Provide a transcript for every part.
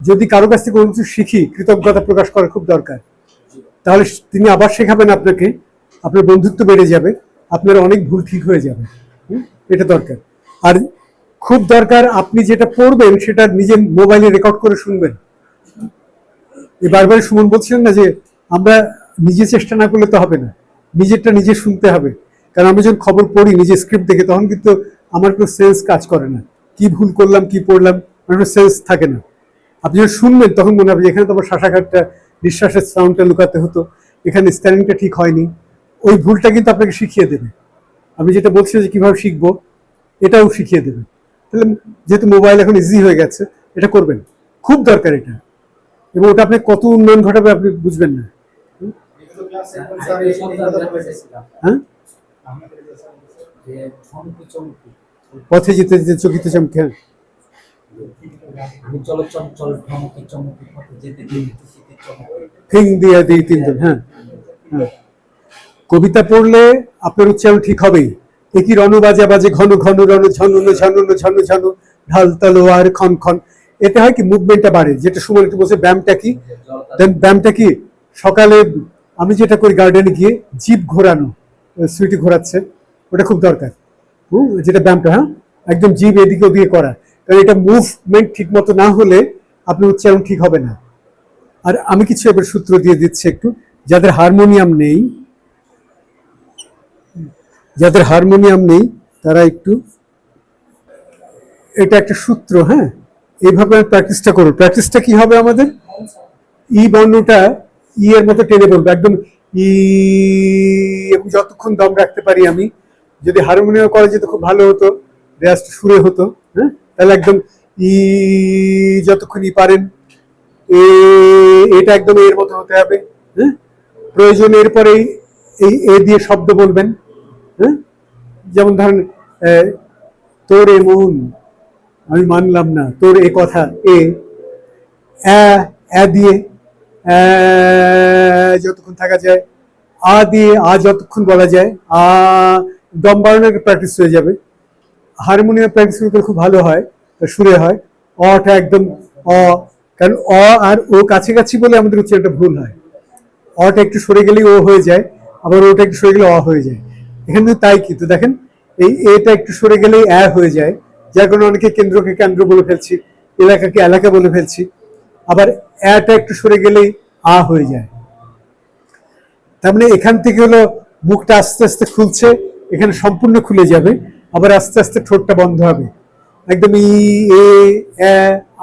যদি কারো কাছ থেকে কোনো কিছু শিখি, কৃতজ্ঞতা প্রকাশ করা খুব দরকার। তাহলে তিনি আবার শেখাবেন আপনাকে, আপনার বন্ধুত্ব বেড়ে যাবে, আপনার অনেক ভুল ঠিক হয়ে যাবে। এটা দরকার। আর খুব দরকার, আপনি যেটা পড়বেন সেটা নিজের মোবাইলে রেকর্ড করে শুনবেন। বারবার সুমন বলছিলেন না যে আমরা নিজে চেষ্টা না করলে তো হবে না, নিজেরটা নিজে শুনতে হবে। কারণ আমি যখন খবর পড়ি নিজে স্ক্রিপ্ট দেখে, তখন কিন্তু আমার কোনো সেন্স কাজ করে না, কি ভুল করলাম কি পড়লাম, কোনো সেন্স থাকে না। আপনি যখন শুনবেন তখন মনে হবে এখানে তো আমার শ্বাসাঘাতটা, নিঃশ্বাসের সাউন্ডটা লুকাতে হতো, এখানে স্ট্যান্ডিংটা ঠিক হয়নি। ওই ভুলটা কিন্তু আপনাকে শিখিয়ে দেবে। আমি যেটা বলছি যে কিভাবে শিখবো, এটাও শিখিয়ে দেবে। তাহলে যেহেতু মোবাইল এখন ইজি হয়ে গেছে, এটা করবেন, খুব দরকার এটা। এবং ওটা আপনি কত উন্নয়ন ঘটাবে আপনি বুঝবেন না। হ্যাঁ, পথে যেতে যেতে চকিতে চমকে, দিয়ে দিই তিনজন। হ্যাঁ হ্যাঁ, কবিতা পড়লে আপনার উচ্চারণ ঠিক হবেই। একই রণ বাজে বাজে ঘন ঘন রণ ঝনন ঝনন ঝন ঝন ঢাল তলোয়ার খন খন। এতে হয় কি, মুভমেন্টটা বাড়ে। যেটা সুমন একটু বলছে ব্যায়ামটা কি, ব্যায়ামটা কি, সকালে আমি যেটা করি গার্ডেনে গিয়ে জিভ ঘোরানো, সুইটি ঘোরাচ্ছে, ওটা খুব দরকার। যেটা ব্যায়ামটা, হ্যাঁ, একদম জিভ এদিকে ওদিকে করা। কারণ এটা মুভমেন্ট ঠিক মতো না হলে আপনার উচ্চারণ ঠিক হবে না। আর আমি কিছু এবার সূত্র দিয়ে দিচ্ছি একটু, যাদের হারমোনিয়াম নেই তারা একটু, এটা একটা সূত্র। হ্যাঁ, এইভাবে প্র্যাকটিসটা করুন। প্র্যাকটিসটা কি হবে আমাদের, ই বর্ণটা ই এর মতো টেনে বলবো, একদম ই। যতক্ষণ দম রাখতে পারি আমি, যদি হারমোনিয়াম করা যেত খুব ভালো হতো, রেয়াজটা সুরে হতো। হ্যাঁ, তাহলে একদম ই, যতক্ষণ ই পারেন, এটা একদম এর মতো হতে হবে। হ্যাঁ, প্রয়োজন এরপরে এই এ দিয়ে শব্দ বলবেন। হ্যাঁ, যেমন ধরেন তোর এমন আমি মানলাম না, তোর এ কথা, এ দিয়ে যতক্ষণ থাকা যায়, আ দিয়ে আ যতক্ষণ বলা যায়, দম বাড়ানোর প্র্যাকটিস হয়ে যাবে। হারমোনিয়াম প্র্যাকটিস করতে খুব ভালো হয়, সুরে হয়। অটা একদম কারণ আর ও কাছাকাছি বলে আমাদের উচ্চারণটা ভুল হয়। অটা একটু সরে গেলেই ও হয়ে যায়, আবার ওটা একটু সরে গেলে হয়ে যায়। এখানে তাই কিন্তু দেখেন, এই এটা একটু সরে গেলেই হয়ে যায়, যার কারণে অনেকে কেন্দ্রকে কেন্দ্র বলে ফেলছি, এলাকাকে এলাকা বলে ফেলছি। আবার এটা একটু সরে গেলেই হয়ে যায়। তার মানে এখান থেকে হলো মুখটা আস্তে আস্তে খুলছে, এখানে সম্পূর্ণ খুলে যাবে, আবার আস্তে আস্তে ঠোঁটটা বন্ধ হবে। একদম ই, এ,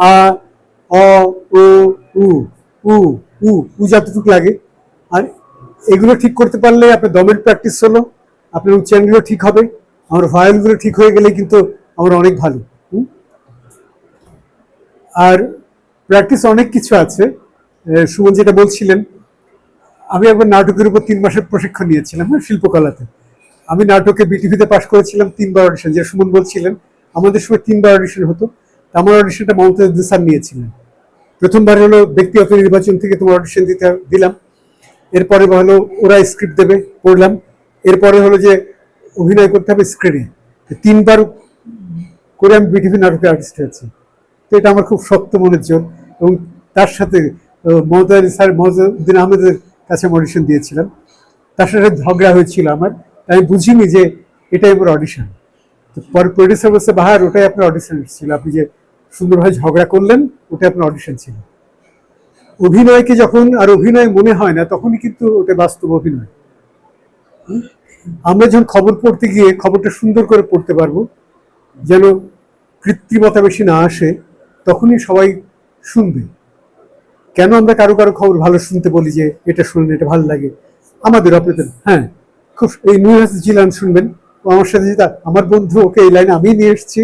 আ, অ, ও, উ, উ, উ, উ যতটুকু লাগে। আর এগুলো ঠিক করতে পারলে আপনার দমের প্র্যাকটিস হলো, আপনার উচ্চারণগুলো ঠিক হবে। আমার ভয়েলগুলো ঠিক হয়ে গেলে কিন্তু আমার অনেক ভালো। আর প্র্যাকটিস অনেক কিছু আছে। সুমন যেটা বলছিলেন, আমি একবার নাটকের উপর 3 মাসের প্রশিক্ষণ নিয়েছিলাম, হ্যাঁ, শিল্পকলাতে। আমি নাটকে বিটিভিতে পাশ করেছিলাম 3বার অডিশন, যে সুমন বলছিলেন আমাদের সময় 3বার অডিশন হতো। আমার অডিশনটা মমতাজ স্যার নিয়েছিলেন। প্রথমবার হলো ব্যক্তিগত নির্বাচন থেকে তোমার অডিশন দিলাম। এরপরে হলো ওরা স্ক্রিপ্ট দেবে, পড়লাম। এরপরে হলো যে অভিনয় করতে হবে স্ক্রিনে। 3বার করে আমি বিটিভি নাটকের আর্টিস্ট হয়েছি। তো এটা আমার খুব শক্ত মনের জোর। এবং তার সাথে মমতাজ স্যার, মজুদ্দিন আহমেদের কাছে অডিশন দিয়েছিলাম। তার সাথে ঝগড়া হয়েছিল আমার, আমি বুঝিনি যে এটাই আমার অডিশন। তো পরে প্রডিউসার বলছে, বাহার ওটাই আপনার অডিশন ছিল, আপনি যে সুন্দরভাবে ঝগড়া করলেন ওটাই আপনার অডিশন ছিল। অভিনয়কে যখন আর অভিনয় মনে হয় না, তখনই কিন্তু ওটা বাস্তব অভিনয়। আমরা যখন খবর পড়তে গিয়ে খবরটা সুন্দর করে পড়তে পারবো, যেন কৃত্রিমতা বেশি না আসে, তখনই সবাই শুনবে। কেন আমরা কারো কারো খবর ভালো শুনতে বলি যে এটা শুনুন, এটা ভালো লাগে আমাদের, আপনাদের। হ্যাঁ, খুব এই নুর হাসিন জিলান শুনবেন, আমার সাথে যেটা আমার বন্ধু, ওকে এই লাইনে আমি নিয়ে এসেছি,